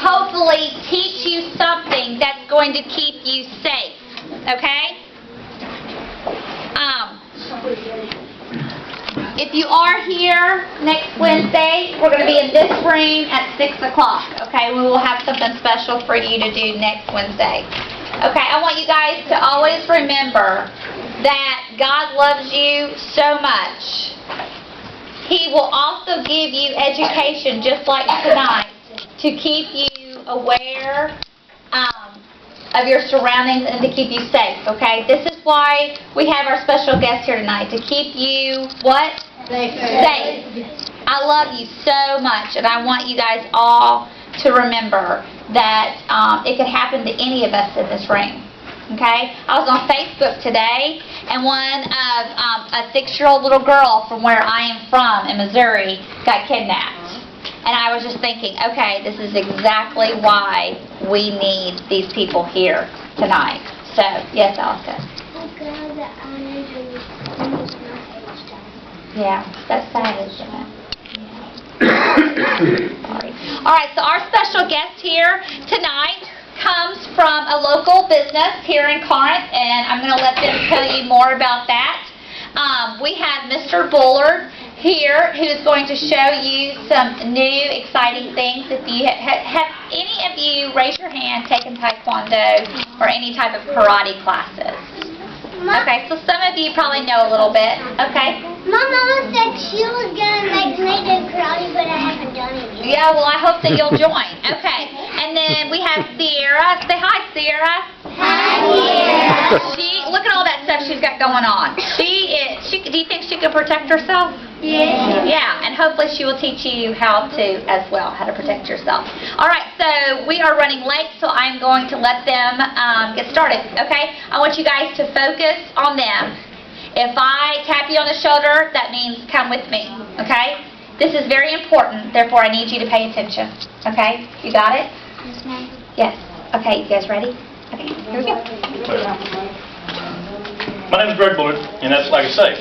hopefully teach you something that's going to keep you safe. Okay? If you are here next Wednesday, we're going to be in this room at 6 o'clock. Okay? We will have something special for you to do next Wednesday. Okay? I want you guys to always remember that God loves you so much. He will also give you education, just like tonight, to keep you aware of your surroundings and to keep you safe, okay? This is why we have our special guest here tonight, to keep you, what? Safe. I love you so much, and I want you guys all to remember that it could happen to any of us in this room. Okay? I was on Facebook today, and one of a 6-year-old little girl from where I am from in Missouri got kidnapped. And I was just thinking, okay, this is exactly why we need these people here tonight. So, yes, Allison? I'm glad that I know not age time. Yeah, that's sad, isn't it? Yeah. Sorry. All right, so our special guest here tonight comes from a local business here in Corinth, and I'm going to let them tell you more about that. We have Mr. Bullard here, who's going to show you some new exciting things. If you have any of you, raise your hand, taken Taekwondo or any type of karate classes. Okay, so some of you probably know a little bit. Okay. My mama said she was going to make me do karate, but I haven't done it yet. Yeah, well, I hope that you'll join. Okay. And then we have Ciera. Say hi, Ciera. Hi, Ciera. Look at all that stuff she's got going on. Do you think she can protect herself? Yeah. Yeah, and hopefully she will teach you how to as well, how to protect yourself. All right, so we are running late, so I'm going to let them get started, okay? I want you guys to focus on them. If I tap you on the shoulder, that means come with me, okay? This is very important, therefore I need you to pay attention, okay? You got it? Yes, ma'am. Yes. Okay, you guys ready? Okay, here we go. My name is Greg Bullard, and that's like I say,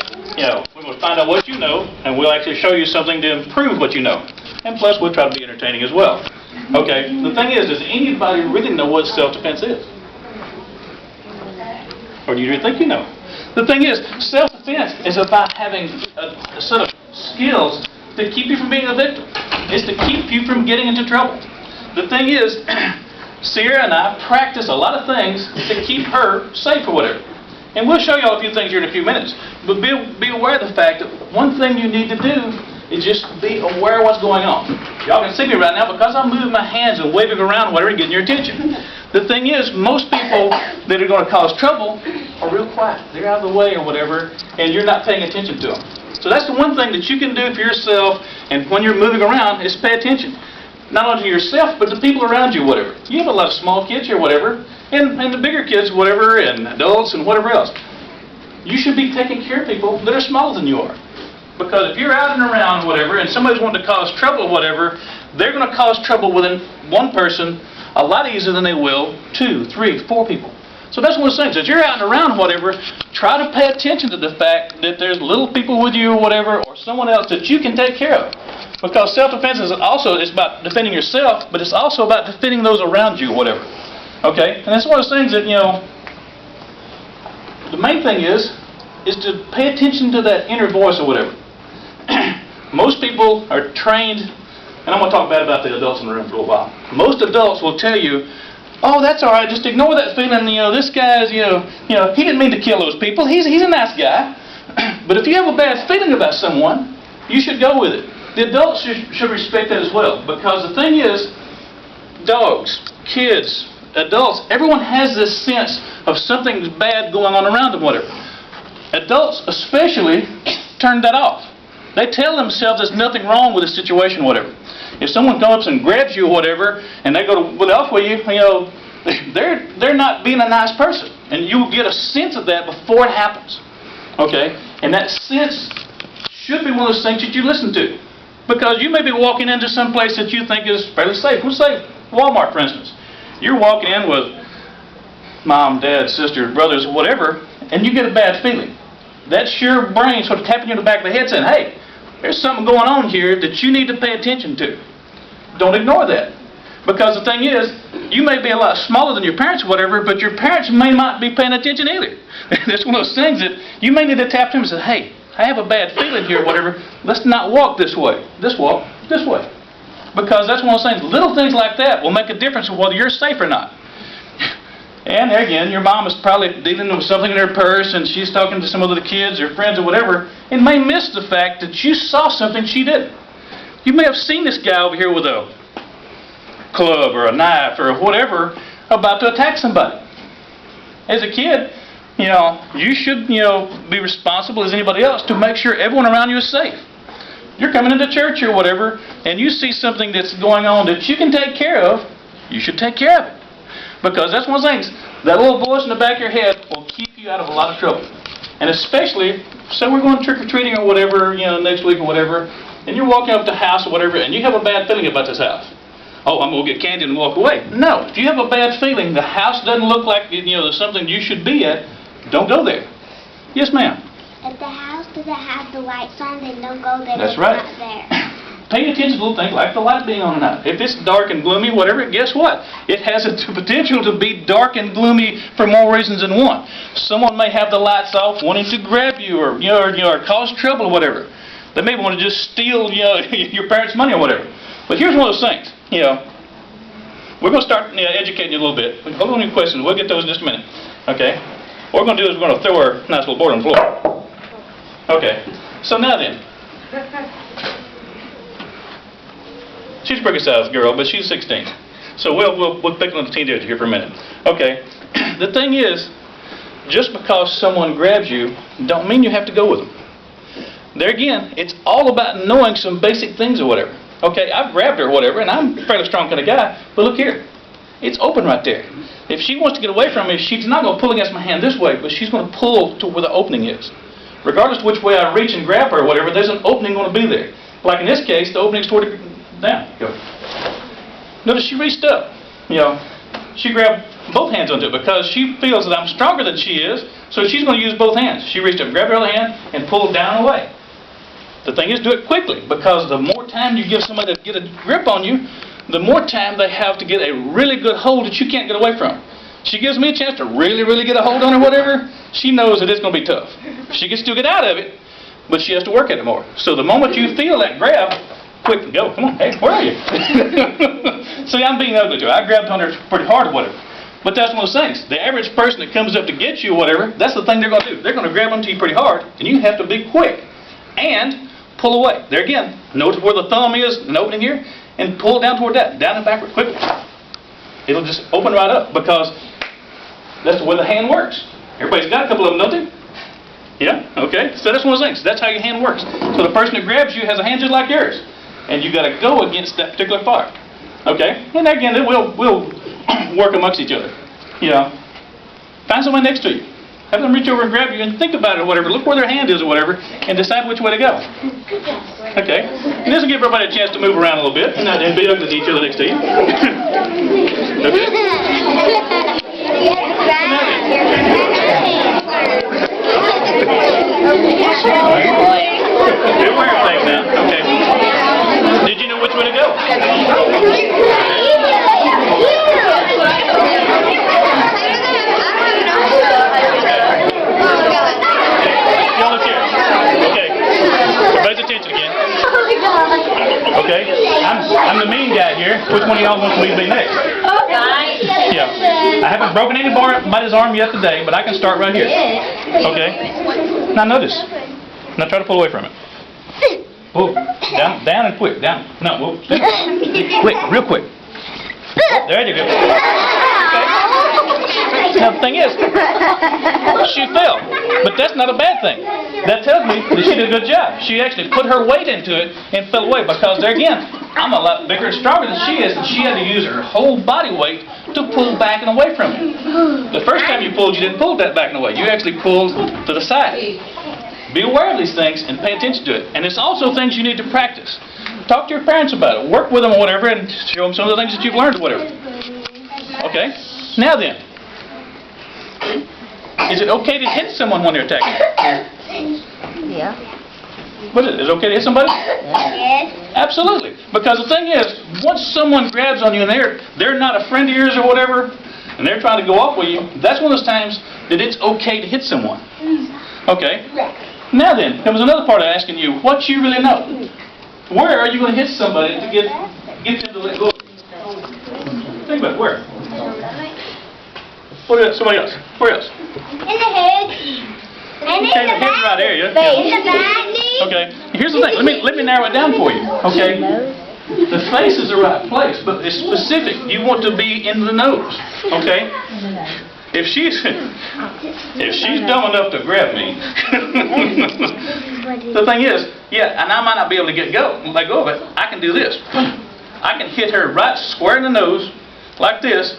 we're going to find out what you know, and we'll actually show you something to improve what you know. And plus, we'll try to be entertaining as well. Okay, the thing is, does anybody really know what self-defense is? Or do you think you know? The thing is, self-defense is about having a set of skills to keep you from being a victim. It's to keep you from getting into trouble. The thing is, Ciera and I practice a lot of things to keep her safe or whatever. And we'll show you all a few things here in a few minutes. But be aware of the fact that one thing you need to do is just be aware of what's going on. Y'all can see me right now because I'm moving my hands and waving around whatever and getting your attention. The thing is, most people that are going to cause trouble are real quiet. They're out of the way or whatever, and you're not paying attention to them. So that's the one thing that you can do for yourself, and when you're moving around, is pay attention. Not only to yourself, but to people around you, whatever. You have a lot of small kids here, whatever, and the bigger kids, whatever, and adults and whatever else. You should be taking care of people that are smaller than you are. Because if you're out and around, whatever, and somebody's wanting to cause trouble, whatever, they're going to cause trouble within one person a lot easier than they will 2, 3, 4 people. So that's one of the things. As you're out and around, whatever, try to pay attention to the fact that there's little people with you or whatever, or someone else that you can take care of. Because self-defense is about defending yourself, but it's also about defending those around you, whatever. Okay? And that's one of those things that, the main thing is to pay attention to that inner voice or whatever. Most people are trained, and I'm going to talk bad about the adults in the room for a little while. Most adults will tell you, oh, that's all right, just ignore that feeling, this guy's, he didn't mean to kill those people, he's a nice guy. But if you have a bad feeling about someone, you should go with it. The adults should respect that as well, because the thing is, dogs, kids, adults, everyone has this sense of something bad going on around them, whatever. Adults especially turn that off. They tell themselves there's nothing wrong with the situation, whatever. If someone comes up and grabs you or whatever, and they go to off with you, they're not being a nice person. And you get a sense of that before it happens. Okay? And that sense should be one of those things that you listen to. Because you may be walking into some place that you think is fairly safe. Let's say Walmart, for instance. You're walking in with mom, dad, sister, brothers, whatever, and you get a bad feeling. That's your brain sort of tapping you in the back of the head saying, hey, there's something going on here that you need to pay attention to. Don't ignore that. Because the thing is, you may be a lot smaller than your parents or whatever, but your parents may not be paying attention either. That's one of those things that you may need to tap them and say, hey, I have a bad feeling here or whatever. Let's not walk this way. Let's walk this way. Because that's one of those things. Little things like that will make a difference of whether you're safe or not. And again, your mom is probably dealing with something in her purse and she's talking to some of the kids or friends or whatever and may miss the fact that you saw something she didn't. You may have seen this guy over here with a club or a knife or whatever about to attack somebody. As a kid, you should, be responsible as anybody else to make sure everyone around you is safe. You're coming into church or whatever, and you see something that's going on that you can take care of, you should take care of it. Because that's one of the things, that little voice in the back of your head will keep you out of a lot of trouble. And especially, say we're going trick-or-treating or whatever, next week or whatever, and you're walking up to the house or whatever, and you have a bad feeling about this house. Oh, I'm going to get candy and walk away. No, if you have a bad feeling, the house doesn't look like, there's something you should be at, don't go there. Yes, ma'am. If the house doesn't have the lights on, then don't go there. That's if right. It's not there. Pay attention to little things like the light being on or not. If it's dark and gloomy, whatever, guess what? It has the potential to be dark and gloomy for more reasons than one. Someone may have the lights off wanting to grab you or cause trouble or whatever. They may want to just steal your parents' money or whatever. But here's one of those things. We're going to start educating you a little bit. Hold on your questions. We'll get those in just a minute. Okay? What we're going to do is we're going to throw our nice little board on the floor. Okay. So now then. She's a pretty sized girl, but she's 16. So we'll pick on the teenager here for a minute. Okay. The thing is, just because someone grabs you, don't mean you have to go with them. There again, it's all about knowing some basic things or whatever. Okay, I've grabbed her or whatever, and I'm a fairly strong kind of guy, but look here. It's open right there. If she wants to get away from me, she's not going to pull against my hand this way, but she's going to pull to where the opening is. Regardless of which way I reach and grab her or whatever, there's an opening going to be there. Like in this case, the opening's toward the down. Go. Notice she reached up. She grabbed both hands onto it because she feels that I'm stronger than she is, so she's going to use both hands. She reached up, grabbed her other hand, and pulled down and away. The thing is, do it quickly, because the more time you give somebody to get a grip on you, the more time they have to get a really good hold that you can't get away from. She gives me a chance to really, really get a hold on her, whatever, she knows that it's going to be tough. She can still get out of it, but she has to work at it more. So the moment you feel that grab, quick, go, come on, hey, where are you? See, I'm being ugly to her. I grabbed on her pretty hard or whatever. But that's one of those things. The average person that comes up to get you or whatever, that's the thing they're going to do. They're going to grab onto you pretty hard, and you have to be quick. And pull away. There again, notice where the thumb is, an opening here, and pull down toward that, down and backward, quickly. It'll just open right up because that's the way the hand works. Everybody's got a couple of them, don't they? Yeah? Okay. So that's one of those things. That's how your hand works. So the person that grabs you has a hand just like yours. And you've got to go against that particular fire. Okay? And again, we'll work amongst each other. Find someone next to you. Have them reach over and grab you and think about it or whatever. Look where their hand is or whatever and decide which way to go. Okay? And this will give everybody a chance to move around a little bit and not be ugly to each other next to you. Okay? You're wearing things now. Okay. Did you know which way to go? Y'all look here. Okay. Everybody's attention again. Okay. I'm the mean guy here. Which one of y'all wants me to be next? Yeah. I haven't broken anybody's arm yet today, but I can start right here. Okay. Now notice. Now try to pull away from it. Pull. Down and quick. Down. No, whoa. Quick, real quick. There you go. Okay. Now the thing is, she fell, but that's not a bad thing. That tells me that she did a good job. She actually put her weight into it and fell away because there again, I'm a lot bigger and stronger than she is, and she had to use her whole body weight to pull back and away from me. The first time you pulled, you didn't pull that back and away. You actually pulled to the side. Be aware of these things and pay attention to it. And it's also things you need to practice. Talk to your parents about it. Work with them or whatever and show them some of the things that you've learned or whatever. Okay? Now then. Is it okay to hit someone when they're attacking you? Yeah. What is it? Is it okay to hit somebody? Yes. Absolutely. Because the thing is, once someone grabs on you and they're not a friend of yours or whatever, and they're trying to go off with you, that's one of those times that it's okay to hit someone. Okay? Now then, comes another part of asking you, what you really know. Where are you going to hit somebody to get them to let go? Think about it. Where? What else? Somebody else. Where else? In the head. And in Okay, the the head's right there, yeah. In the back. Okay. Here's the thing. Let me narrow it down for you. Okay. The face is the right place, but it's specific. You want to be in the nose. Okay. If she's dumb enough to grab me, the thing is, yeah, and I might not be able to let go of it. I can do this. I can hit her right square in the nose, like this.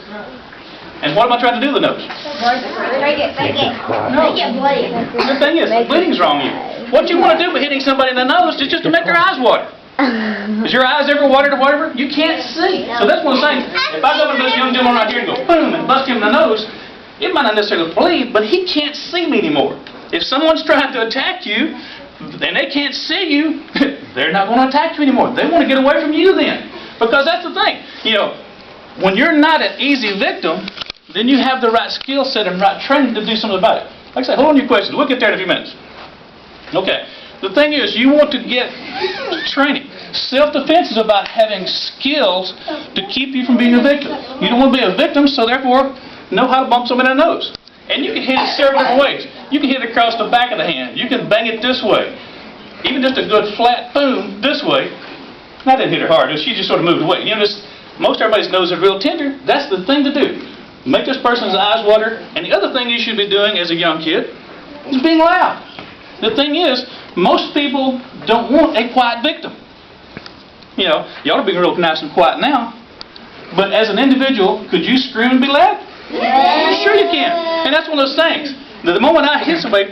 And what am I trying to do to the nose? Break it. No. Make it bloody. The thing is, the bleeding's wrong you. What you want to do by hitting somebody in the nose is just to make their eyes water. Is your eyes ever watered or whatever? You can't see. So that's one of the things. If I go to this young gentleman right here and go boom and bust him in the nose, it might not necessarily bleed, but he can't see me anymore. If someone's trying to attack you and they can't see you, they're not going to attack you anymore. They want to get away from you then. Because that's the thing. You know, when you're not an easy victim, then you have the right skill set and right training to do something about it. Like I said, hold on your questions. We'll get there in a few minutes. Okay. The thing is, you want to get training. Self-defense is about having skills to keep you from being a victim. You don't want to be a victim, so therefore, know how to bump someone in the nose. And you can hit it several different ways. You can hit it across the back of the hand. You can bang it this way. Even just a good flat boom this way. And I didn't hit her hard. She just sort of moved away. You know, most everybody's nose is real tender. That's the thing to do. Make this person's eyes water. And the other thing you should be doing as a young kid is being loud. The thing is, most people don't want a quiet victim. You know, you ought to be real nice and quiet now. But as an individual, could you scream and be loud? Yes. Sure you can. And that's one of those things. The moment I hit somebody,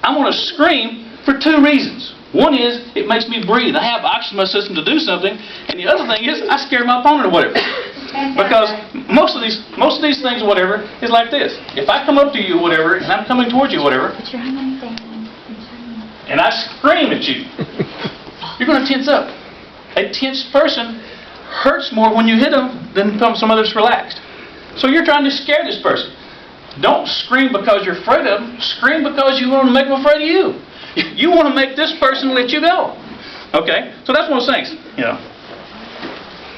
I'm going to scream for two reasons. One is, it makes me breathe. I have oxygen in my system to do something. And the other thing is, I scare my opponent or whatever. Because most of these things or whatever is like this. If I come up to you or whatever, and I'm coming towards you or whatever, and I scream at you, you're going to tense up. A tense person hurts more when you hit them than somebody that's relaxed. So you're trying to scare this person. Don't scream because you're afraid of them. Scream because you want to make them afraid of you. You want to make this person let you go. Okay? So that's one of those things. You know.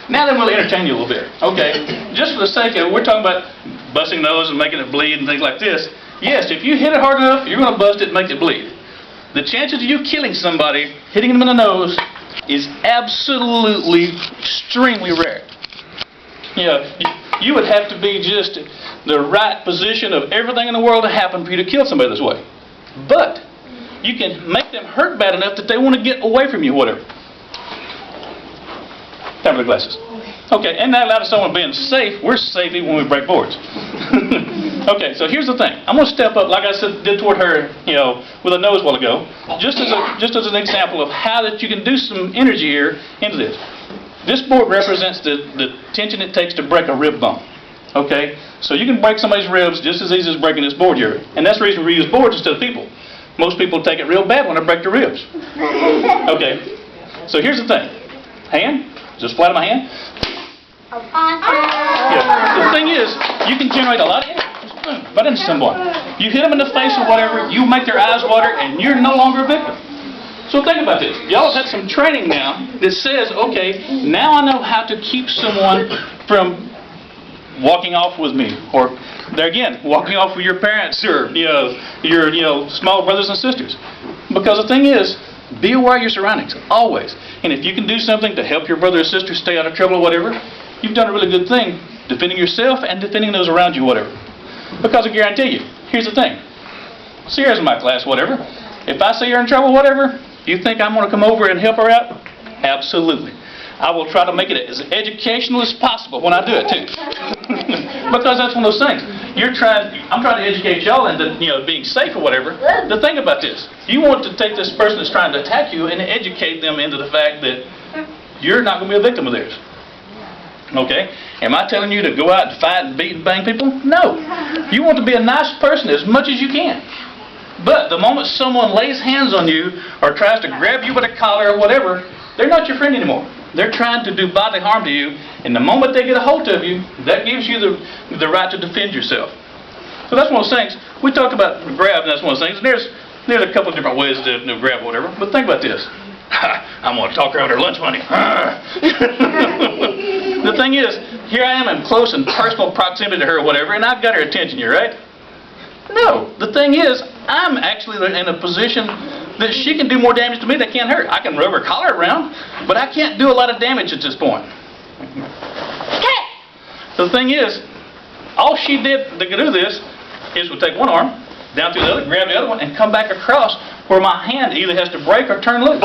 Now then we'll entertain you a little bit. Okay? Just for the sake of it, we're talking about busting nose and making it bleed and things like this. Yes, if you hit it hard enough, you're going to bust it and make it bleed. The chances of you killing somebody, hitting them in the nose, is absolutely extremely rare. You know, you would have to be just the right position of everything in the world to happen for you to kill somebody this way. But you can make them hurt bad enough that they want to get away from you, whatever. Time for the glasses. Okay, and now out of someone being safe, we're safe even when we break boards. Okay, so here's the thing. I'm going to step up, like I said, did toward her, you know, with a nose a while ago, just as an example of how that you can do some energy here into this. This board represents the tension it takes to break a rib bone. Okay, so you can break somebody's ribs just as easy as breaking this board here, and that's the reason we use boards instead of people. Most people take it real bad when they break their ribs. Okay, so here's the thing. Hand, just flat on my hand. Yeah. The thing is, you can generate a lot of energy. Right into someone. You hit them in the face or whatever, you make their eyes water, and you're no longer a victim. So think about this. Y'all have had some training now that says, okay, now I know how to keep someone from walking off with me, or there again, walking off with your parents or your small brothers and sisters. Because the thing is, be aware of your surroundings always. And if you can do something to help your brother or sister stay out of trouble or whatever, you've done a really good thing, defending yourself and defending those around you, whatever. Because I guarantee you, here's the thing. Ciera's in my class, whatever. If I say you're in trouble, whatever, you think I'm going to come over and help her out? Absolutely. I will try to make it as educational as possible when I do it, too. Because that's one of those things. I'm trying to educate y'all into being safe or whatever. The thing about this, you want to take this person that's trying to attack you and educate them into the fact that you're not going to be a victim of theirs. Okay? Am I telling you to go out and fight and beat and bang people? No. You want to be a nice person as much as you can. But the moment someone lays hands on you or tries to grab you by the collar or whatever, they're not your friend anymore. They're trying to do bodily harm to you, and the moment they get a hold of you, that gives you the right to defend yourself. So that's one of those things. We talked about grab, and that's one of those things. There's a couple of different ways to grab or whatever, but think about this. I'm going to talk her out her lunch money. The thing is, here I am in close and personal proximity to her or whatever, and I've got her attention here, right? No. The thing is, I'm actually in a position that she can do more damage to me than can her. I can rub her collar around, but I can't do a lot of damage at this point. Okay. The thing is, all she did to do this is we'll take one arm, down through the other, grab the other one, and come back across where my hand either has to break or turn loose.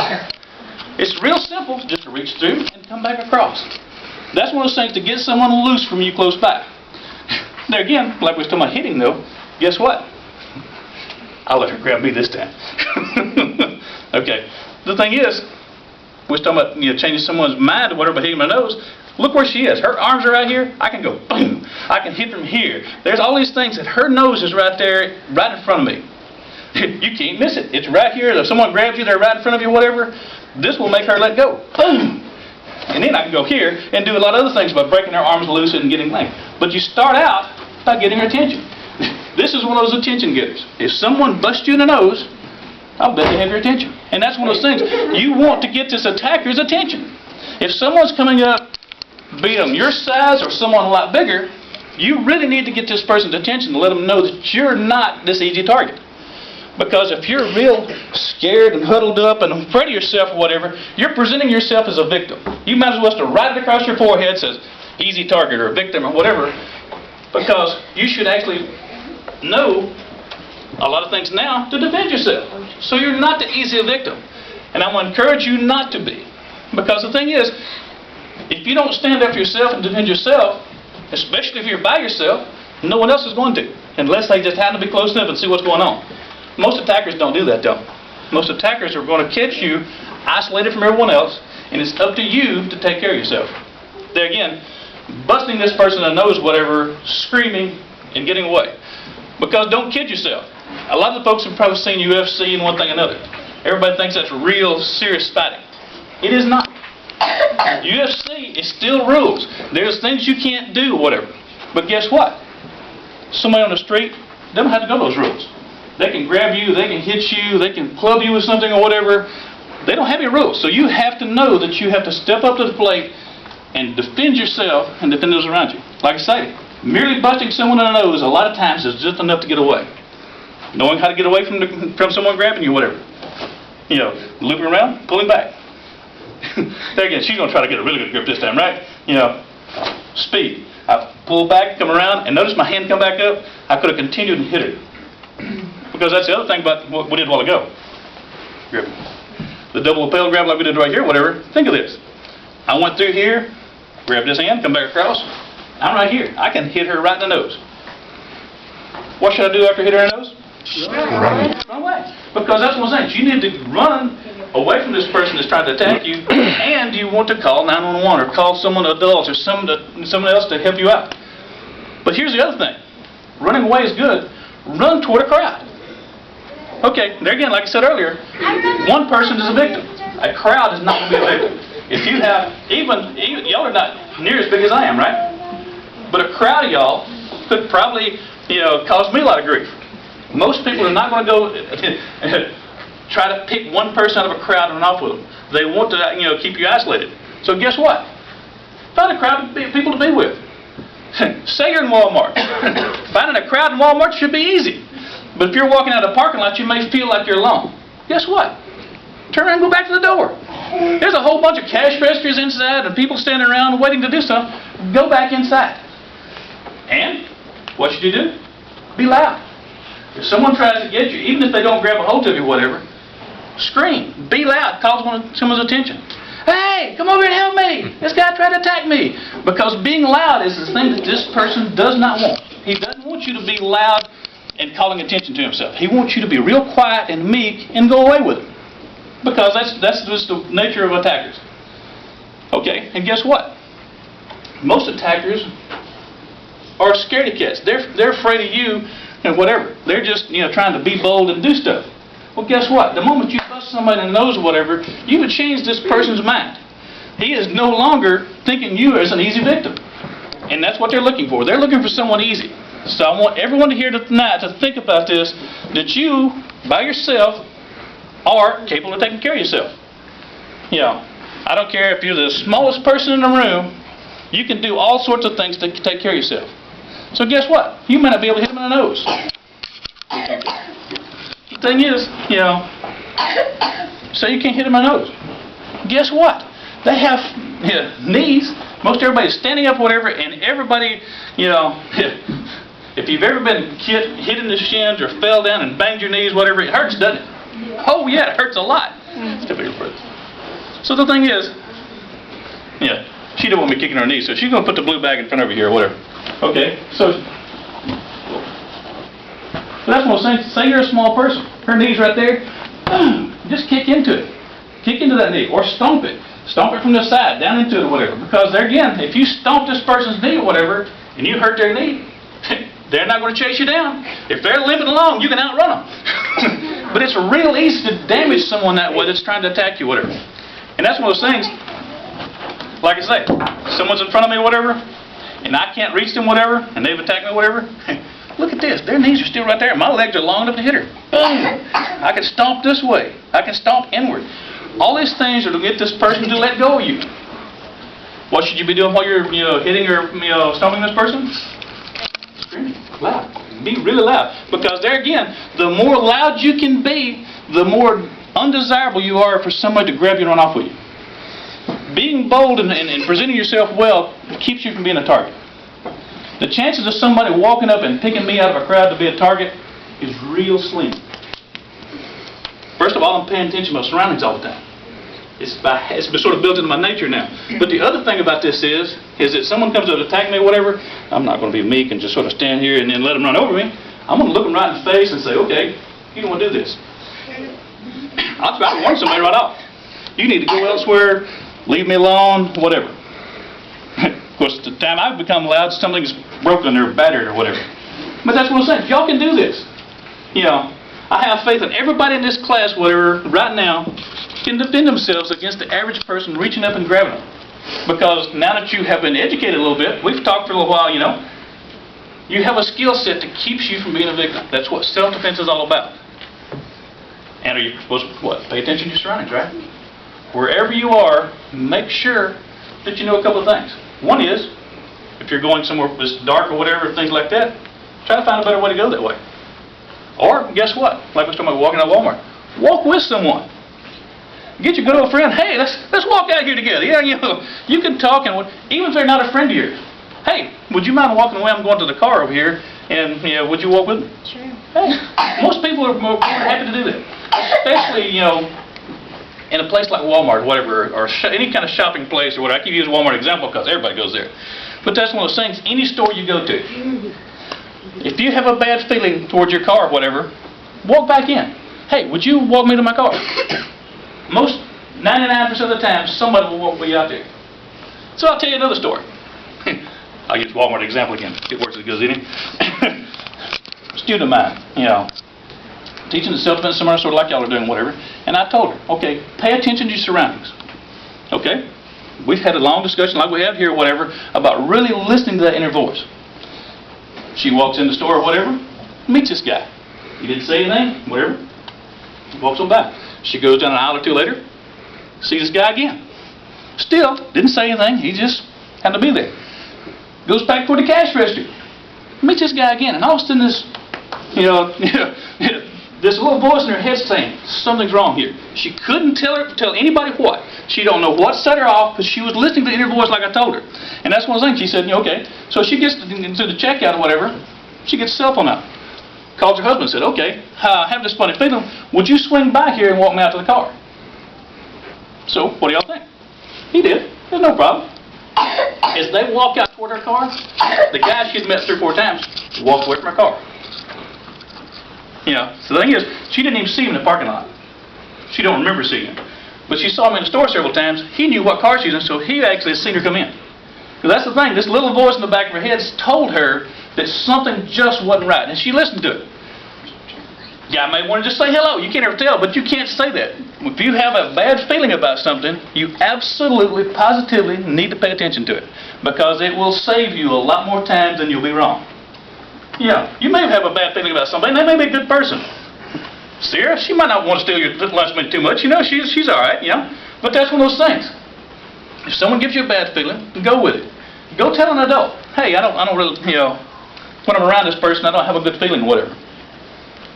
It's real simple, just to reach through and come back across. That's one of those things to get someone loose from you close by. There again, like we was talking about hitting though, guess what? I'll let her grab me this time. Okay. The thing is, we was talking about changing someone's mind or whatever by hitting my nose. Look where she is. Her arms are right here. I can go boom. I can hit from here. There's all these things that her nose is right there, right in front of me. You can't miss it. It's right here. If someone grabs you, they're right in front of you, whatever. This will make her let go. Boom. And then I can go here and do a lot of other things by breaking her arms loose and getting length. But you start out by getting her attention. This is one of those attention getters. If someone busts you in the nose, I'll bet they have your attention. And that's one of those things. You want to get this attacker's attention. If someone's coming up, be them your size or someone a lot bigger, you really need to get this person's attention to let them know that you're not this easy target. Because if you're real scared and huddled up and afraid of yourself or whatever, you're presenting yourself as a victim. You might as well just write it across your forehead says easy target or victim or whatever, because you should actually know a lot of things now to defend yourself. So you're not the easy victim. And I want to encourage you not to be. Because the thing is, if you don't stand up for yourself and defend yourself, especially if you're by yourself, no one else is going to. Unless they just happen to be close enough and see what's going on. Most attackers don't do that though. Most attackers are going to catch you isolated from everyone else, and it's up to you to take care of yourself. There again, busting this person in the nose, whatever, screaming and getting away. Because don't kid yourself. A lot of the folks have probably seen UFC and one thing or another. Everybody thinks that's real serious fighting. It is not. UFC is still rules. There's things you can't do, whatever. But guess what? Somebody on the street, they don't have to go to those rules. They can grab you, they can hit you, they can club you with something or whatever. They don't have any rules. So you have to know that you have to step up to the plate and defend yourself and defend those around you. Like I say, merely busting someone in the nose a lot of times is just enough to get away. Knowing how to get away from someone grabbing you, whatever. Looping around, pulling back. There again, she's going to try to get a really good grip this time, right? Speed. I pull back, come around, and notice my hand come back up. I could have continued and hit her. Because that's the other thing about what we did a while ago. Grip. The double lapel grab like we did right here, whatever. Think of this. I went through here, grabbed this hand, come back across. I'm right here. I can hit her right in the nose. What should I do after I hit her in the nose? Run away. Because that's one thing. You need to run away from this person that's trying to attack you, and you want to call 911 or call someone, adults, or someone else to help you out. But here's the other thing. Running away is good. Run toward a crowd. Okay, there again, like I said earlier, one person is a victim. A crowd is not going to be a victim. If you have, even y'all are not near as big as I am, right? But a crowd of y'all could probably, cause me a lot of grief. Most people are not going to go try to pick one person out of a crowd and run off with them. They want to, keep you isolated. So guess what? Find a crowd of people to be with. Say you're in Walmart. Finding a crowd in Walmart should be easy. But if you're walking out of a parking lot, you may feel like you're alone. Guess what? Turn around and go back to the door. There's a whole bunch of cash registers inside and people standing around waiting to do stuff. Go back inside. And what should you do? Be loud. If someone tries to get you, even if they don't grab a hold of you or whatever, scream. Be loud. Cause someone's attention. Hey, come over here and help me. This guy tried to attack me. Because being loud is the thing that this person does not want. He doesn't want you to be loud and calling attention to himself. He wants you to be real quiet and meek and go away with it. Because that's just the nature of attackers. Okay, and guess what? Most attackers are scaredy cats. They're afraid of you and whatever. They're just, trying to be bold and do stuff. Well, guess what? The moment you bust somebody in the nose or whatever, you would change this person's mind. He is no longer thinking you as an easy victim. And that's what they're looking for. They're looking for someone easy. So I want everyone here tonight to think about this, that you, by yourself, are capable of taking care of yourself. I don't care if you're the smallest person in the room, you can do all sorts of things to take care of yourself. So guess what? You might not be able to hit them in the nose. The thing is, so you can't hit them in the nose. Guess what? They have knees. Most everybody's standing up, whatever, and everybody, if you've ever been hit in the shins or fell down and banged your knees, whatever, it hurts, doesn't it? Oh yeah, it hurts a lot. So the thing is, she didn't want me kicking her knees, so she's going to put the blue bag in front of her here or whatever. Okay, so that's what I'm saying. Say you're a small person. Her knee's right there. Boom, just kick into it. Kick into that knee or stomp it. Stomp it from the side, down into it or whatever. Because there again, if you stomp this person's knee or whatever, and you hurt their knee, they're not going to chase you down. If they're limping along, you can outrun them. But it's real easy to damage someone that way that's trying to attack you, whatever. And that's one of those things, like I say, someone's in front of me, whatever, and I can't reach them, whatever, and they've attacked me, whatever. Look at this. Their knees are still right there. My legs are long enough to hit her. Boom. I can stomp this way. I can stomp inward. All these things are to get this person to let go of you. What should you be doing while you're, hitting or, stomping this person? Screaming loud. Be really loud. Because there again, the more loud you can be, the more undesirable you are for somebody to grab you and run off with you. Being bold and presenting yourself well keeps you from being a target. The chances of somebody walking up and picking me out of a crowd to be a target is real slim. First of all, I'm paying attention to my surroundings all the time. It's sort of built into my nature now. But the other thing about this is that someone comes up to attack me or whatever, I'm not going to be meek and just sort of stand here and then let them run over me. I'm going to look them right in the face and say, okay, you don't want to do this. I'll try to warn somebody right off. You need to go elsewhere, leave me alone, whatever. Of course, the time I've become loud, something's broken or battered or whatever. But that's what I'm saying. If y'all can do this, I have faith in everybody in this class, whatever, right now, can defend themselves against the average person reaching up and grabbing them. Because now that you have been educated a little bit, we've talked for a little while, you have a skill set that keeps you from being a victim. That's what self-defense is all about. And are you supposed to, pay attention to your surroundings, right? Wherever you are, make sure that you know a couple of things. One is, if you're going somewhere that's dark or whatever, things like that, try to find a better way to go that way. Or, guess what? Like we were talking about walking out of Walmart. Walk with someone. Get your good old friend, hey, let's walk out here together. Yeah, you can talk, and even if they're not a friend of yours. Hey, would you mind walking away? I'm going to the car over here, and would you walk with me? Sure. Hey, most people are more happy to do that. Especially, in a place like Walmart, whatever, or any kind of shopping place or whatever. I keep using Walmart example because everybody goes there. But that's one of those things, any store you go to. If you have a bad feeling towards your car or whatever, walk back in. Hey, would you walk me to my car? Most 99% of the time, somebody will walk me out there. So I'll tell you another story. I'll use Walmart example again. It works as good as any. A student of mine, teaching the self-defense seminar sort of like y'all are doing, whatever. And I told her, okay, pay attention to your surroundings. Okay? We've had a long discussion like we have here, whatever, about really listening to that inner voice. She walks in the store or whatever, meets this guy. He didn't say anything, whatever. Walks on by. She goes down an aisle or two later, sees this guy again. Still, didn't say anything, he just happened to be there. Goes back toward the cash register. Meets this guy again, and all of a sudden this, this little voice in her head saying, something's wrong here. She couldn't tell anybody what. She don't know what set her off because she was listening to the inner voice like I told her. And that's one of the things. She said, okay. So she gets into the checkout or whatever. She gets her cell phone out. Calls her husband and said, okay, I have this funny feeling. Would you swing by here and walk me out to the car? So, what do y'all think? He did. There's no problem. As they walk out toward her car, the guy she's met 3 or 4 times walked away from her car. So the thing is, she didn't even see him in the parking lot. She don't remember seeing him. But she saw him in the store several times. He knew what car she was in, so he actually had seen her come in. Because that's the thing, this little voice in the back of her head told her that something just wasn't right, and she listened to it. Yeah, I may want to just say hello. You can't ever tell, but you can't say that. If you have a bad feeling about something, you absolutely, positively need to pay attention to it, because it will save you a lot more times than you'll be wrong. Yeah, you may have a bad feeling about somebody, and they may be a good person. Ciera, she might not want to steal your lunch money too much. You know, she's all right, you know. But that's one of those things. If someone gives you a bad feeling, go with it. Go tell an adult, hey, I don't really, you know, when I'm around this person, I don't have a good feeling, whatever.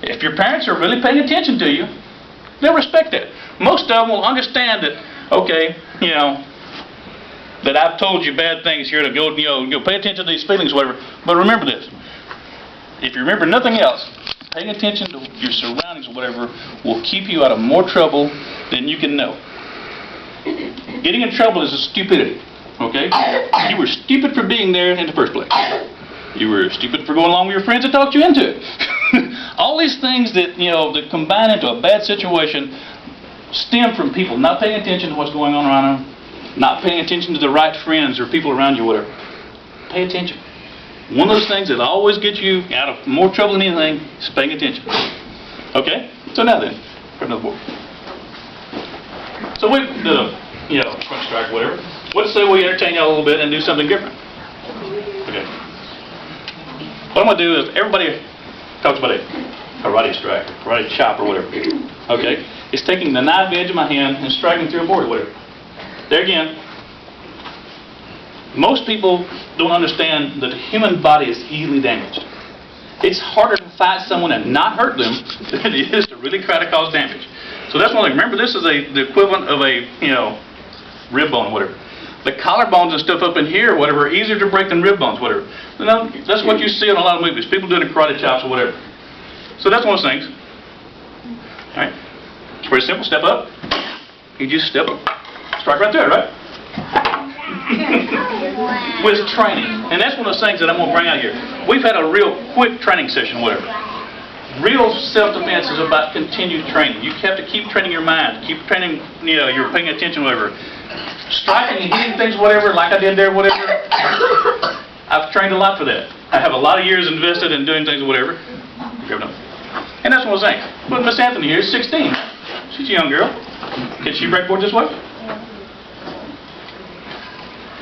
If your parents are really paying attention to you, they'll respect that. Most of them will understand that, okay, you know, that I've told you bad things here to go, you know, go pay attention to these feelings, whatever. But remember this. If you remember nothing else, paying attention to your surroundings or whatever will keep you out of more trouble than you can know. Getting in trouble is a stupidity, okay? You were stupid for being there in the first place. You were stupid for going along with your friends that talked you into it. All these things that, you know, that combine into a bad situation stem from people not paying attention to what's going on around them, not paying attention to the right friends or people around you, whatever. Pay attention. One of those things that always gets you out of more trouble than anything is paying attention. Okay? So now then, grab another board. So we did a, you know, front strike, whatever. Let's say we entertain y'all a little bit and do something different. Okay. What I'm going to do is, everybody talks about a karate strike, karate chop, or whatever. Okay? It's taking the knife edge of my hand and striking through a board, or whatever. There again, most people don't understand that the human body is easily damaged. It's harder to fight someone and not hurt them than it is to really try to cause damage. So that's one thing. Remember, this is the equivalent of a, you know, rib bone or whatever. The collarbones and stuff up in here, whatever, are easier to break than rib bones, whatever. You know, that's what you see in a lot of movies. People doing karate chops or whatever. So that's one of those things. All right? It's pretty simple. Step up. You just step up. Strike right there, right? With training. And that's one of those things that I'm going to bring out here. We've had a real quick training session, whatever. Real self-defense is about continued training. You have to keep training your mind. Keep training, you know, you're paying attention, whatever. Striking and hitting things, whatever, like I did there, whatever. I've trained a lot for that. I have a lot of years invested in doing things, whatever. And that's one of those things. But Miss Anthony here is 16. She's a young girl. Can she break board this way?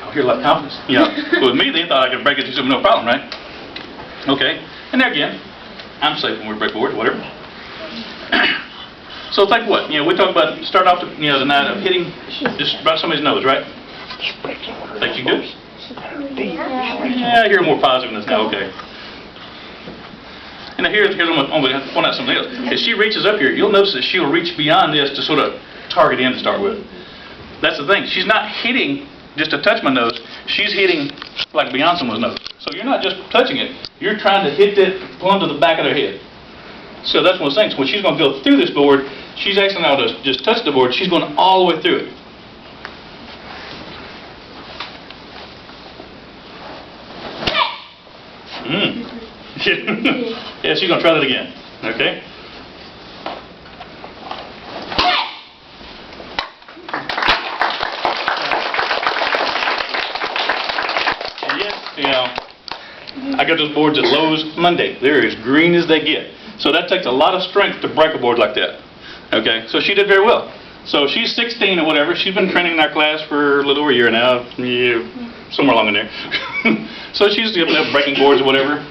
I hear a lot of confidence. You know, with me, they thought I could break it with no problem, right? Okay. And there again, I'm safe when we break board, whatever. So think what? You know, we talk about, start off the, you know, the night of hitting just about somebody's nose, right? Think you can do it? Yeah, I hear more positiveness now, okay. And here's I'm going to point out something else. As she reaches up here, you'll notice that she'll reach beyond this to sort of target in to start with. That's the thing. She's not hitting just to touch my nose. She's hitting like beyond someone's nose. So you're not just touching it. You're trying to hit that plumb to the back of their head. So that's one of the things. When she's going to go through this board, she's actually not going to just touch the board. She's going all the way through it. Yeah, she's going to try that again. Okay? And yes, you know, I got those boards at Lowe's Monday. They're as green as they get. So that takes a lot of strength to break a board like that. Okay? So she did very well. So she's 16 or whatever. She's been training in our class for a little over a year now. Yeah, somewhere along in there. So she's giving up breaking boards or whatever.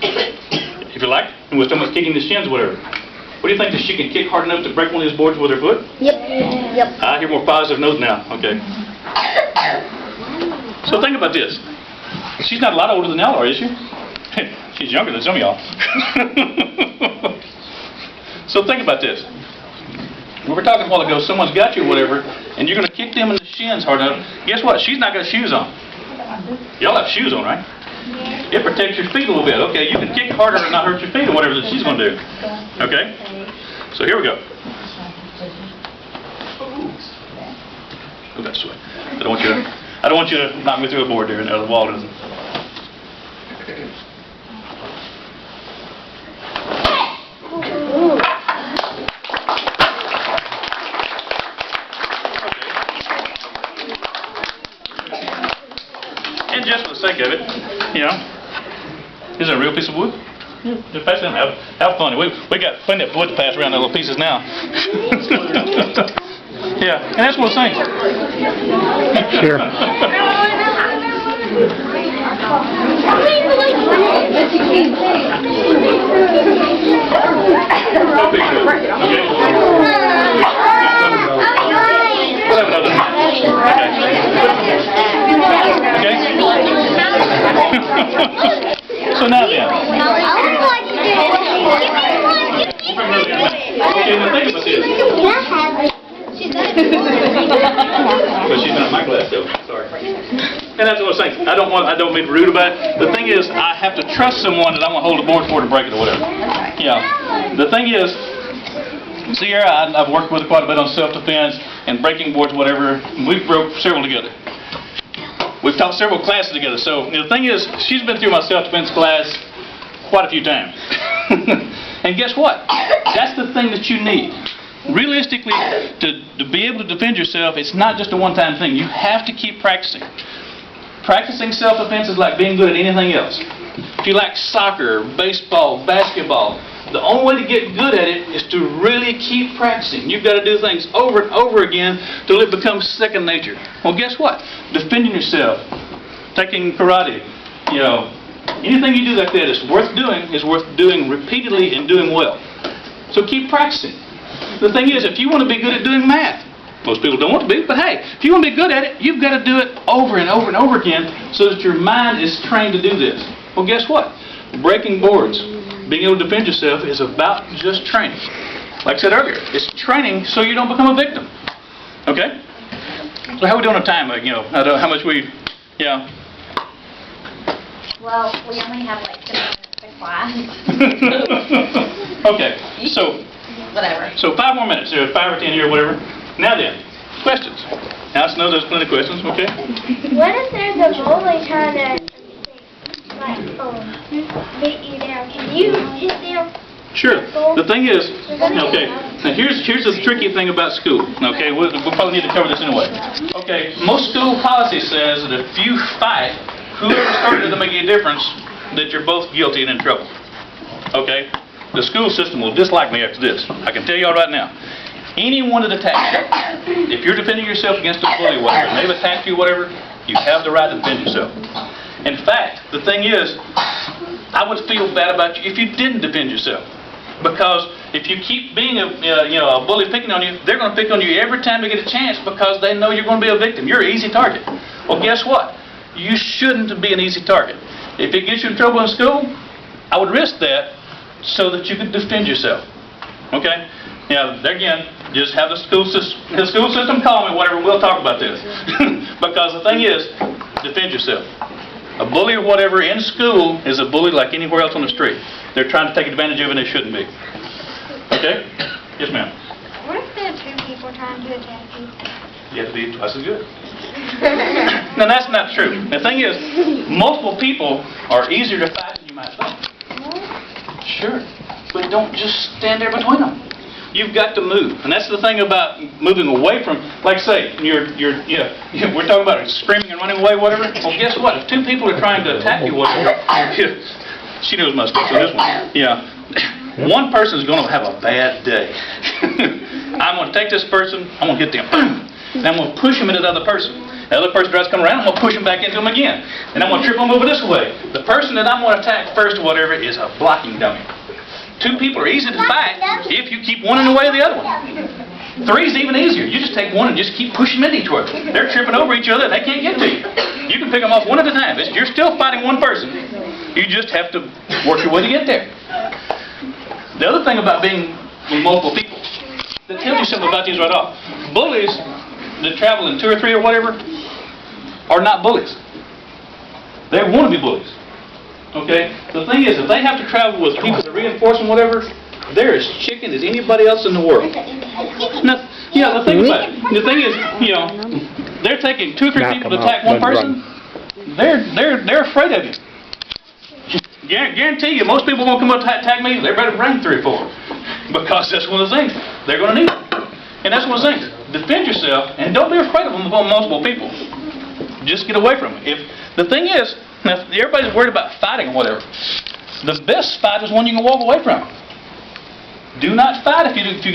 If you like, and with someone's kicking the shins or whatever. What do you think, that she can kick hard enough to break one of these boards with her foot? Yep. Yep. I hear more positive notes now. Okay. So think about this. She's not a lot older than y'all are, is she? She's younger than some of y'all. So think about this. We were talking a while ago, someone's got you or whatever, and you're going to kick them in the shins hard enough. Guess what? She's not got shoes on. Y'all have shoes on, right? It protects your feet a little bit. Okay, you can kick harder and not hurt your feet or whatever that she's going to do. Okay? So here we go. Oh, that's sweet. I don't want you to knock me through a board there. The wall doesn't. And just for the sake of it, You know, is that a real piece of wood? Just pass it down. Have fun. We got plenty of wood to pass around the little pieces now. Yeah, and that's what I'm saying. Sure. We'll have another one. Okay. So now then. Okay, now think about this. But she's not my class though. Sorry. And that's what I was saying. I don't mean rude about it. The thing is, I have to trust someone that I'm gonna hold the board for to break it or whatever. Yeah. The thing is, Ciera, I've worked with her quite a bit on self-defense and breaking boards, whatever. We've broke several together. We've taught several classes together. So the thing is, she's been through my self-defense class quite a few times. And guess what? That's the thing that you need. Realistically, to be able to defend yourself, it's not just a one-time thing. You have to keep practicing. Practicing self-defense is like being good at anything else. If you like soccer, baseball, basketball, the only way to get good at it is to really keep practicing. You've got to do things over and over again till it becomes second nature. Well, guess what? Defending yourself, taking karate, anything you do like that is worth doing repeatedly and doing well. So keep practicing. The thing is, if you want to be good at doing math, most people don't want to be, but hey, if you want to be good at it, you've got to do it over and over and over again so that your mind is trained to do this. Well, guess what? Breaking boards, being able to defend yourself is about just training. Like I said earlier, it's training so you don't become a victim. Okay? So how are we doing on time? How much we, Well, we only have like 10 minutes to class. Okay, so Whatever. So 5 more minutes, 5 or 10 here, whatever. Now then, questions. Now I know there's plenty of questions, okay? What if there's a bully trying to, beat you down? Can you hit them? Sure. The thing is, okay, now here's the tricky thing about school, okay? We'll probably need to cover this anyway. Okay, most school policy says that if you fight, whoever started to make a difference, that you're both guilty and in trouble. Okay? The school system will dislike me after this. I can tell y'all right now. Anyone that attacks you, if you're defending yourself against a bully or whatever, and they've attacked you whatever, you have the right to defend yourself. In fact, the thing is, I would feel bad about you if you didn't defend yourself. Because if you keep being a bully picking on you, they're going to pick on you every time they get a chance because they know you're going to be a victim. You're an easy target. Well, guess what? You shouldn't be an easy target. If it gets you in trouble in school, I would risk that so that you could defend yourself. Okay? There again, just have the school system call me, whatever, and we'll talk about this. Because the thing is, defend yourself. A bully or whatever in school is a bully like anywhere else on the street. They're trying to take advantage of it and they shouldn't be. Okay? Yes, ma'am. What if there are 2 people trying to attack you? You have to be twice as good. Now, that's not true. The thing is, multiple people are easier to fight than you might think. Sure, but don't just stand there between them. You've got to move, and that's the thing about moving away from. Like, say, we're talking about screaming and running away, whatever. Well, guess what? If 2 people are trying to attack you, whatever, she knows my stuff. So this one, one person is going to have a bad day. I'm going to take this person. I'm going to hit them. And I'm going to push them into the other person. The other person tries to come around, I'm going to push them back into them again. And I'm going to trip them over this way. The person that I'm going to attack first or whatever is a blocking dummy. 2 people are easy to fight if you keep one in the way of the other one. 3 is even easier. You just take one and just keep pushing them into each other. They're tripping over each other and they can't get to you. You can pick them off one at a time. You're still fighting one person. You just have to work your way to get there. The other thing about being with multiple people, that tells you something about these right off. Bullies that travel in 2 or 3 or whatever are not bullies. They want to be bullies. Okay? The thing is, if they have to travel with people that reinforce them whatever, they're as chicken as anybody else in the world. Now, the thing about it. The thing is, they're taking 2 or 3 people to attack one person. They're afraid of you. Guarantee you, most people won't come up to attack me. They better bring 3 or 4, because that's one of the things they're going to need. And that's one of the things. Defend yourself, and don't be afraid of them among multiple people. Just get away from them. The thing is, Now, everybody's worried about fighting or whatever. The best fight is one you can walk away from. Do not fight if you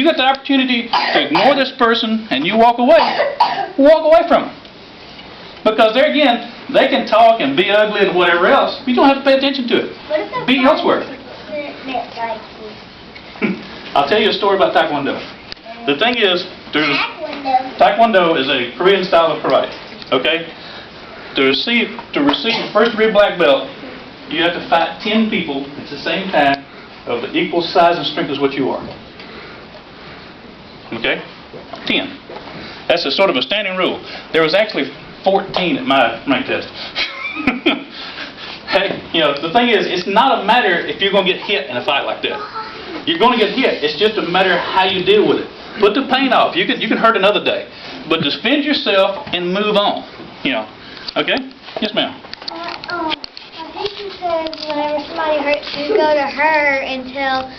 get the opportunity to ignore this person and you walk away from them. Because there again, they can talk and be ugly and whatever else. You don't have to pay attention to it. What if the Be elsewhere. I'll tell you a story about Taekwondo. The thing is, Taekwondo is a Korean style of karate. Okay? To receive the first degree black belt, you have to fight 10 people at the same time of the equal size and strength as what you are. Okay? 10. That's a sort of a standing rule. There was actually 14 at my rank test. Hey, the thing is, it's not a matter if you're going to get hit in a fight like that. You're going to get hit. It's just a matter of how you deal with it. Put the pain off. You can hurt another day, but defend yourself and move on. Okay? Yes, ma'am. I think you said whenever somebody hurts you, go to her and tell,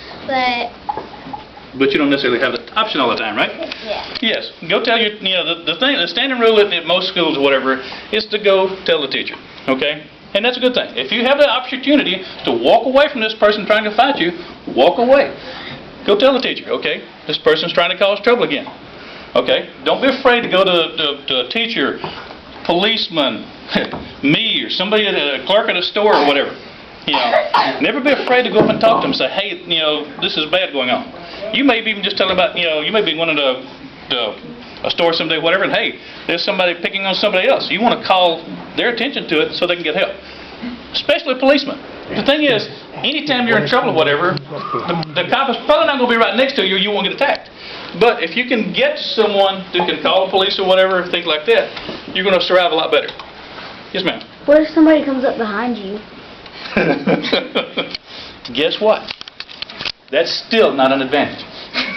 But you don't necessarily have the option all the time, right? Yeah. Yes. Go tell your, the standing rule at most schools or whatever is to go tell the teacher. Okay? And that's a good thing. If you have the opportunity to walk away from this person trying to fight you, walk away. Go tell the teacher, okay? This person's trying to cause trouble again. Okay? Don't be afraid to go to a teacher, policeman, me, or somebody, a clerk at a store or whatever. Never be afraid to go up and talk to them and say, hey, this is bad going on. You may be even just telling about, you may be going to a store someday, whatever, and hey, there's somebody picking on somebody else. You want to call their attention to it so they can get help. Especially policemen. The thing is, anytime you're in trouble or whatever, the cop is probably not going to be right next to you or you won't get attacked. But if you can get someone who can call the police or whatever, things like that, you're going to survive a lot better. Yes, ma'am. What if somebody comes up behind you? Guess what? That's still not an advantage.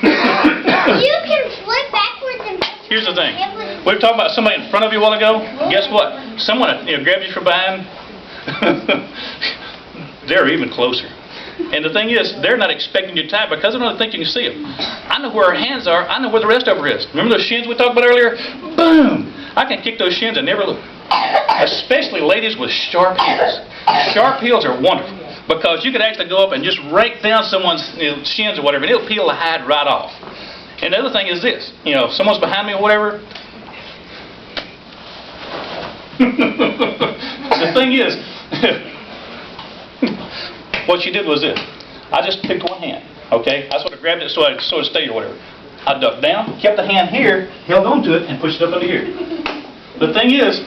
You can flip backwards and Here's the thing. We were talking about somebody in front of you a while ago. Guess what? Someone grabbed you from behind. They're even closer. And the thing is, they're not expecting you to tap because they don't think you can see them. I know where our hands are. I know where the rest of her is. Remember those shins we talked about earlier? Boom! I can kick those shins and never look. Especially ladies with sharp heels. Sharp heels are wonderful because you could actually go up and just rake down someone's shins or whatever, and it'll peel the hide right off. And the other thing is this, if someone's behind me or whatever, the thing is, what she did was this. I just picked one hand, okay? I sort of grabbed it so I'd sort of stay or whatever. I ducked down, kept the hand here, held on to it, and pushed it up under here. The thing is,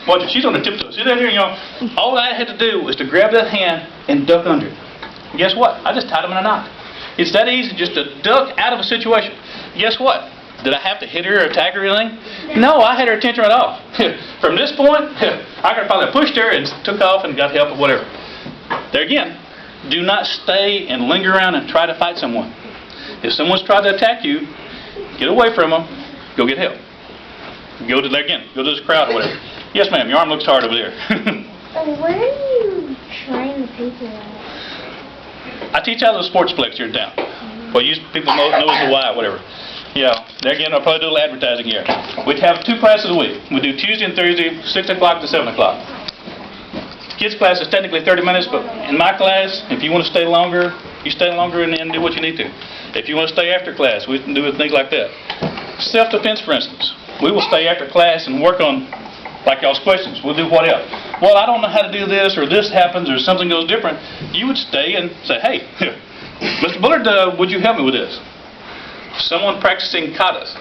watch it, she's on the tiptoes. See that here, all I had to do was to grab that hand and duck under it. And guess what? I just tied him in a knot. It's that easy just to duck out of a situation. Guess what? Did I have to hit her or attack her or anything? No, I had her attention right off. From this point, I could probably pushed her and took off and got help or whatever. There again, do not stay and linger around and try to fight someone. If someone's tried to attack you, get away from them, go get help. Go to this crowd or whatever. Yes, ma'am, your arm looks hard over there. Where do you train the people at? I teach out of the sportsplex here in town. Well, you people know as the Y, whatever. There again, I'll probably do a little advertising here. We have 2 classes a week. We do Tuesday and Thursday, 6 o'clock to 7 o'clock. Kids class is technically 30 minutes, but in my class, if you want to stay longer, you stay longer and do what you need to. If you want to stay after class, we can do things like that. Self-defense, for instance. We will stay after class and work on, like y'all's questions. We'll do what else? Well, I don't know how to do this, or this happens, or something goes different. You would stay and say, hey, Mr. Bullard, would you help me with this? Someone practicing katas,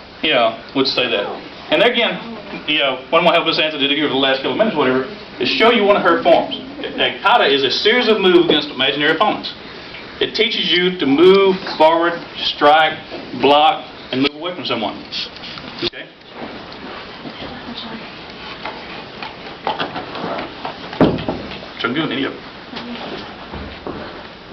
would say that. And again, one more help us answer did here for the last couple of minutes, whatever, is show you one of her forms. A kata is a series of moves against imaginary opponents. It teaches you to move forward, strike, block, and move away from someone. Okay? So I'm doing any of them.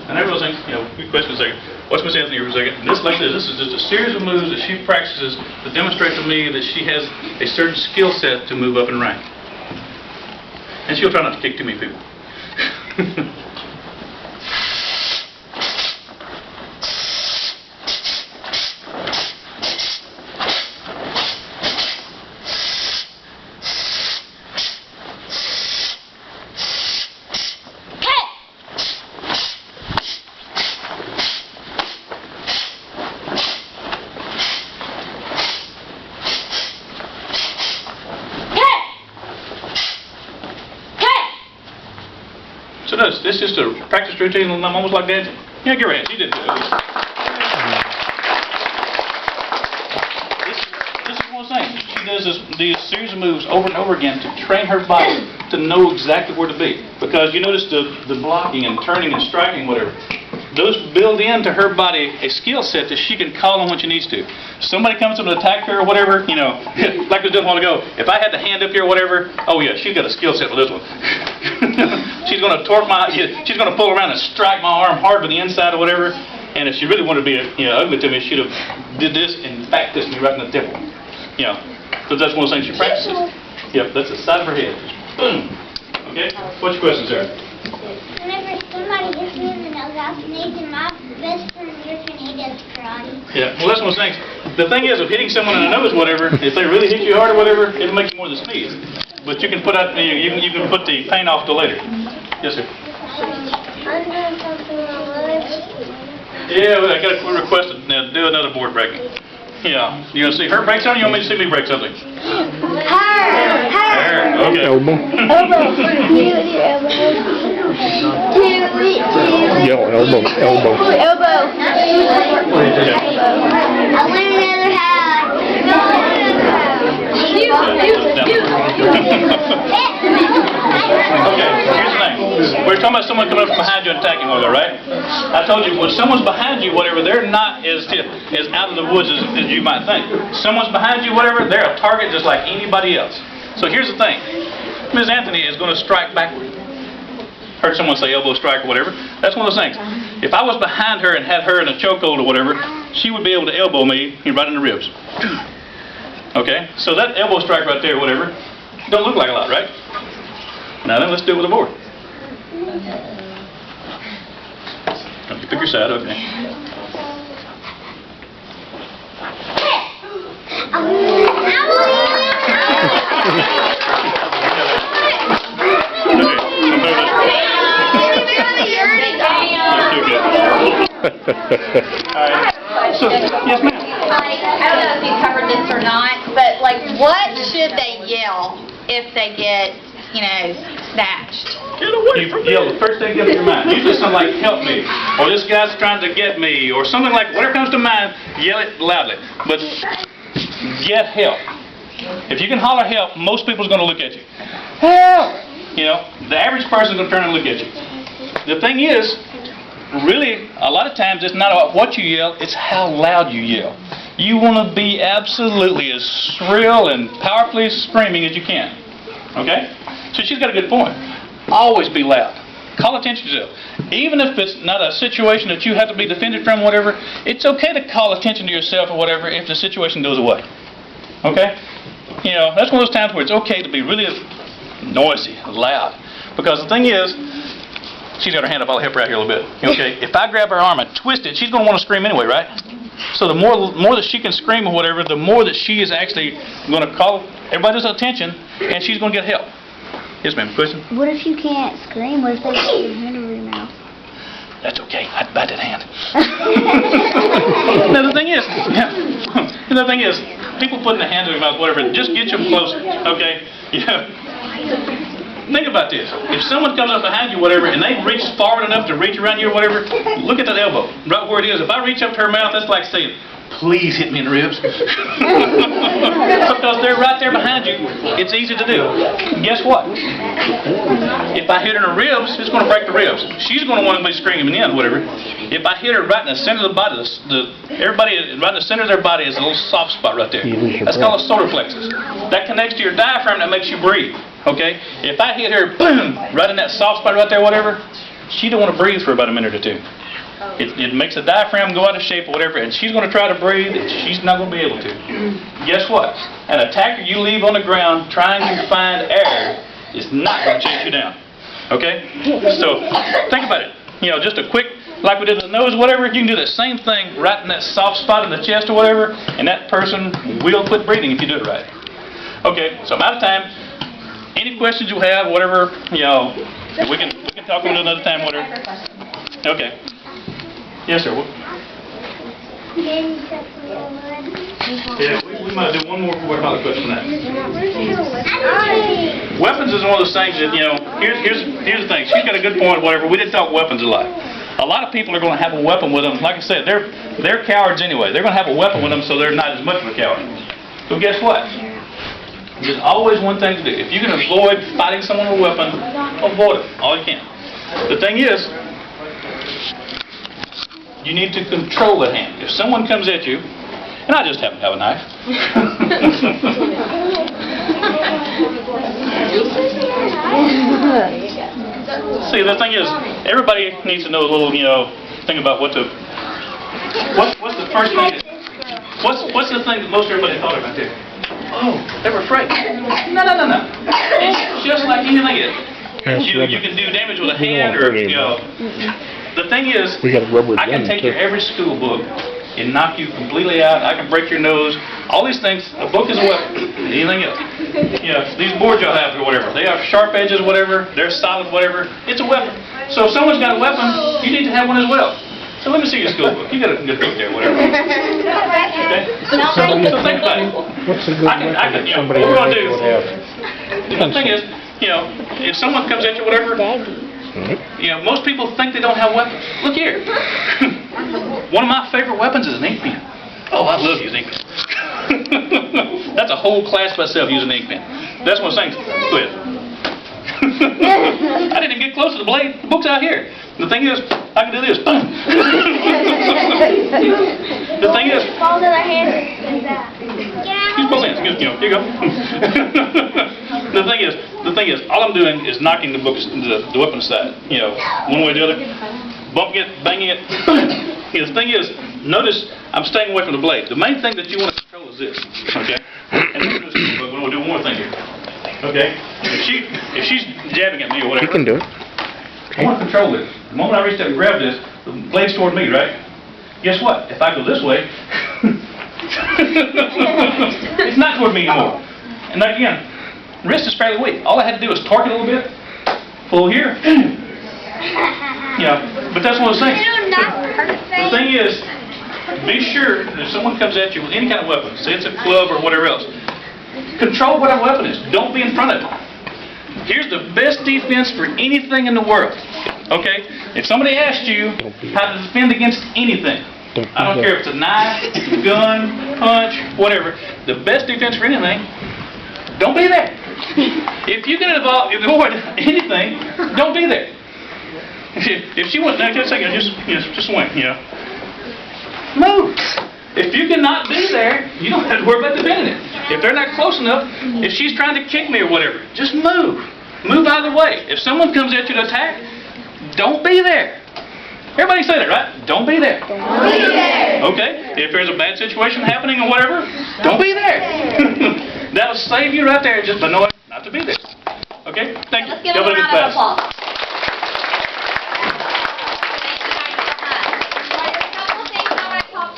And everyone's saying, quick question a second. Watch Miss Anthony for a second. This is just a series of moves that she practices to demonstrate to me that she has a certain skill set to move up in rank. And she'll try not to kick too many people. So no, it's just a practice routine, almost like dancing. Yeah, give her a hand. She did good. This is one of the things. She does these series of moves over and over again to train her body to know exactly where to be. Because you notice the blocking and turning and striking, whatever. Those build into her body a skill set that she can call on when she needs to. Somebody comes up and attack her or whatever, you know, like we did a while ago. If I had the hand up here or whatever, oh yeah, she's got a skill set for this one. She's going to torque she's going to pull around and strike my arm hard to the inside or whatever. And if she really wanted to be, ugly to me, she'd have did this and back this me right in the temple. You know, so that's one of the things she practices. Yep, that's the side of her head. Boom. Okay. What's your question, Sarah? Whenever somebody hits me in the nose, I sneeze, and my best friend Griffin, he does karate. Yeah, well, that's one of the things. The thing is, of hitting someone in the nose, whatever, if they really hit you hard or whatever, it'll make you more than sneeze. But you can put out, you can put the pain off till later. Yes, sir. I'm doing something on my lips. Yeah, well, I got a request to do another board breaking. Yeah, you gonna see her break something? You want me to see me break something? Her. Okay. Elbow. Elbow. You with your elbow. Yell, elbow, elbow. Elbow. I want another half. Okay, here's the thing. We're talking about someone coming up from behind you and attacking one, right? I told you, when someone's behind you, whatever, they're not as out of the woods as you might think. Someone's behind you, whatever, they're a target just like anybody else. So here's the thing. Ms. Anthony is going to strike backward. Heard someone say elbow strike or whatever. That's one of those things. If I was behind her and had her in a chokehold or whatever, she would be able to elbow me right in the ribs. Okay? So that elbow strike right there, whatever, don't look like a lot, right? Now then, let's do it with a board. You pick your side, okay. Alright. So, yes, ma'am. I don't know if you covered this or not, but like, what should they yell if they get, snatched? Get away from me. Yell the first thing that comes to your mind. Usually something like, help me, or this guy's trying to get me, or something like, whatever comes to mind, yell it loudly. But get help. If you can holler help, most people's going to look at you. Help! The average person's going to turn and look at you. The thing is, really, a lot of times it's not about what you yell, it's how loud you yell. You want to be absolutely as shrill and powerfully screaming as you can. Okay? So she's got a good point. Always be loud. Call attention to yourself. Even if it's not a situation that you have to be defended from, whatever, it's okay to call attention to yourself or whatever if the situation goes away. Okay? That's one of those times where it's okay to be really noisy, loud. Because the thing is, she's got her hand up, I'll help her out here a little bit. Okay? If I grab her arm and twist it, she's going to want to scream anyway, right? So the more that she can scream or whatever, the more that she is actually going to call everybody's attention, and she's going to get help. Yes, ma'am. Question? What if you can't scream? What if they put your hand over your mouth? That's okay. I'd bite that hand. Now the thing is, people putting their hand in their mouth, whatever, just get them closer. Okay? Think about this. If someone comes up behind you, whatever, and they reach forward enough to reach around you or whatever, look at that elbow, right where it is. If I reach up to her mouth, that's like saying, please hit me in the ribs. Because they're right there behind you. It's easy to do. Guess what? If I hit her in the ribs, it's going to break the ribs. She's going to want to be screaming in, whatever. If I hit her right in the center of the body, everybody right in the center of their body is a little soft spot right there. That's called a solar plexus. That connects to your diaphragm that makes you breathe. Okay? If I hit her, boom, right in that soft spot right there, whatever, she don't want to breathe for about a minute or two. It makes the diaphragm go out of shape or whatever, and she's going to try to breathe, and she's not going to be able to. Guess what? An attacker you leave on the ground trying to find air is not going to chase you down. Okay? So, think about it. Just a quick, like we did the nose, whatever, you can do the same thing right in that soft spot in the chest or whatever, and that person will quit breathing if you do it right. Okay, so I'm out of time. Any questions you have, whatever, we can talk about it another time, whatever. Okay. Yes, sir. Then you took me over. Yeah, we might do one more before we about the question on that. Weapons is one of those things that, you know, here's the thing. She's got a good point, whatever. We didn't talk weapons a lot. A lot of people are going to have a weapon with them. Like I said, they're cowards anyway. They're going to have a weapon with them, so they're not as much of a coward. So guess what? There's always one thing to do. If you can avoid fighting someone with a weapon, avoid it all you can. The thing is, you need to control the hand. If someone comes at you, and I just happen to have a knife. See, the thing is, everybody needs to know a little, you know, thing about what's the first thing. What's the thing that most everybody thought about there? Oh, they were afraid. No. It's just like anything else. You can do damage with a hand, or you know. The thing is, I can take your every school book and knock you completely out. I can break your nose. All these things. A book is a weapon. Anything else? You know, these boards y'all have or whatever. They have sharp edges, whatever. They're solid, whatever. It's a weapon. So if someone's got a weapon, you need to have one as well. So let me see your school book. You got a good book there, whatever. Okay. So think about it. What's a good weapon I can, you know, somebody what we're gonna do. would have? The thing is, you know, if someone comes at you, whatever. You know, most people think they don't have weapons. Look here. One of my favorite weapons is an ink pen. Oh, I love using ink pen. That's a whole class by itself, using an ink pen. That's one of the things. Go ahead. I didn't even get close to the blade. The book's out here. The thing is, I can do this. Boom. The thing is, Falls in their hands and that. use both hands. Here you go. The thing is, all I'm doing is knocking the weapon aside. You know, one way or the other, bumping it, banging it. You know, the thing is, notice I'm staying away from the blade. The main thing that you want to control is this. Okay. And we're going to do one more thing here. Okay. If she's jabbing at me or whatever, You can do it. I want to control this. The moment I reach up and grab this, the blade's toward me, right? Guess what? If I go this way, it's not toward me anymore. And again, wrist is fairly weak. All I had to do was torque it a little bit, pull here. You know, but that's one of those things. The thing is, be sure that if someone comes at you with any kind of weapon, say it's a club or whatever else, control whatever weapon is. Don't be in front of it. Here's the best defense for anything in the world. Okay? If somebody asked you how to defend against anything, I don't care if it's a knife, gun, punch, whatever, the best defense for anything, don't be there. If you can avoid anything, don't be there. If she wants, now just a second, just swing, you know. Move. If you cannot be there, you don't have to worry about defending it. If they're not close enough, if she's trying to kick me or whatever, just move. Move either way. If someone comes at you to attack, don't be there. Everybody say that, right? Don't be there. Don't be there. Okay? If there's a bad situation happening or whatever, don't be there. That'll save you right there just by knowing not to be there. Okay? Thank you. Let's give them a round of applause.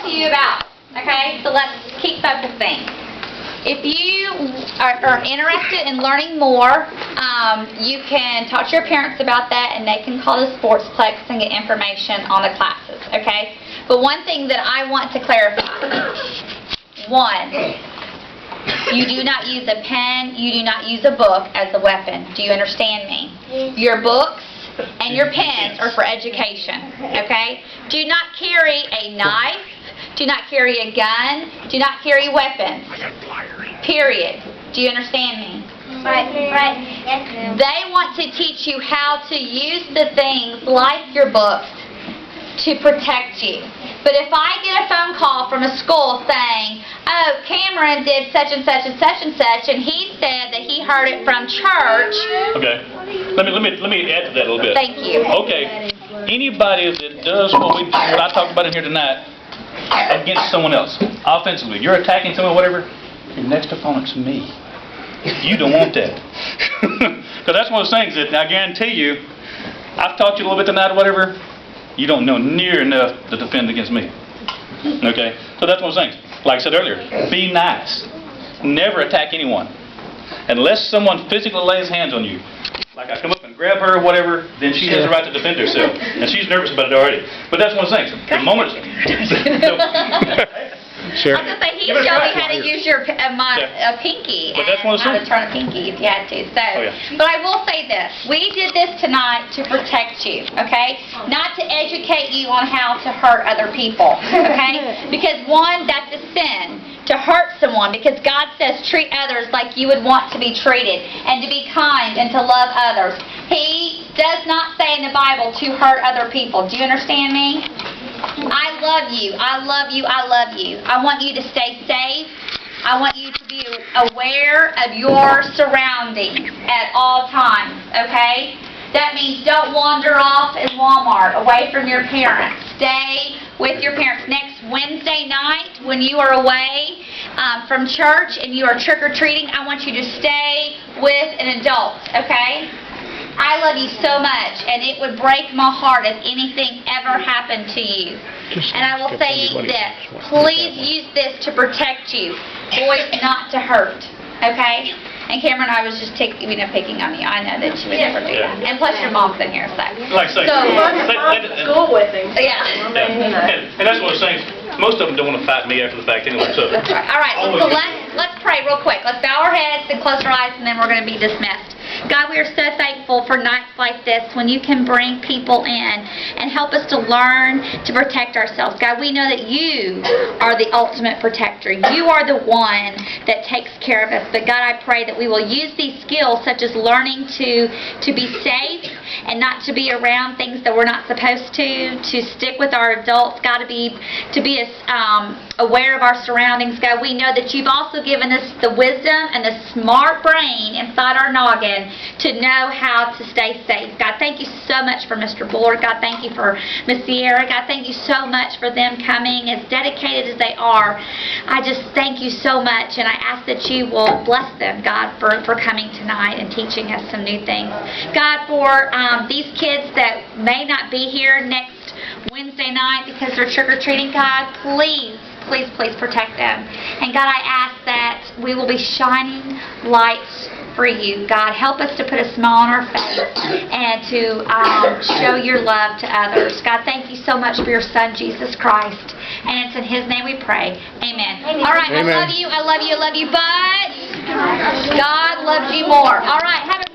You about. Okay, so let's keep focusing. If you are interested in learning more, you can talk to your parents about that, and they can call the Sportsplex and get information on the classes. Okay, but one thing that I want to clarify: one, you do not use a pen, you do not use a book as a weapon. Do you understand me? Your books and your pens are for education. Okay, do not carry a knife. Do not carry a gun. Do not carry weapons. Period. Do you understand me? Right. Yes, ma'am. They want to teach you how to use the things like your books to protect you. But if I get a phone call from a school saying, oh, Cameron did such and such and such and such, and he said that he heard it from church. Okay. Let me add to that a little bit. Thank you. Okay. Anybody that does what I talked about in here tonight against someone else, offensively, you're attacking someone, whatever, your next opponent's me. You don't want that. Because that's one of those things that I guarantee you, I've taught you a little bit tonight or whatever, you don't know near enough to defend against me. Okay? So that's one of those things. Like I said earlier, be nice. Never attack anyone. Unless someone physically lays hands on you. Like I come up and grab her or whatever, then she has the right to defend herself. And she's nervous about it already. But that's one of the things. The moment... Sure. I was gonna say he Give it a showed me try. how to use your Yeah. pinky But that's and one of the how to things. turn a pinky if you had to. So, Oh, yeah. but I will say this: we did this tonight to protect you, okay? Not to educate you on how to hurt other people, okay? Because one, that's a sin to hurt someone. Because God says treat others like you would want to be treated, and to be kind and to love others. He does not say in the Bible to hurt other people. Do you understand me? I love you. I love you. I love you. I want you to stay safe. I want you to be aware of your surroundings at all times, okay? That means don't wander off in Walmart away from your parents. Stay with your parents. Next Wednesday night, when you are away from church and you are trick-or-treating, I want you to stay with an adult, okay? I love you so much, and it would break my heart if anything ever happened to you. And I will say this, please use this to protect you. Boys, not to hurt, okay? And Cameron, I was just picking on you. I know that you would never do that. And plus your mom's in here, so. Like I say, School with him. Yeah. and that's what I'm saying. Most of them don't want to fight me after the fact anyway. So. That's right. All right, so let's pray real quick. Let's bow our heads and close our eyes, and then we're going to be dismissed. God, we are so thankful for nights like this when you can bring people in and help us to learn to protect ourselves. God, we know that you are the ultimate protector. You are the one that takes care of us. But God, I pray that we will use these skills, such as learning to be safe and not to be around things that we're not supposed to stick with our adults. God, to be aware of our surroundings. God, we know that you've also given us the wisdom and the smart brain inside our noggin to know how to stay safe. God, thank you so much for Mr. Bullard. God, thank you for Miss Ciera. God, thank you so much for them coming, as dedicated as they are. I just thank you so much, and I ask that you will bless them, God, for coming tonight and teaching us some new things. God, for these kids that may not be here next Wednesday night because they're trick-or-treating, God, please protect them. And God, I ask that we will be shining lights for you. God, help us to put a smile on our face and to show your love to others. God, thank you so much for your Son, Jesus Christ. And it's in His name we pray. Amen. All right, Amen. I love you, but God loves you more. All right, have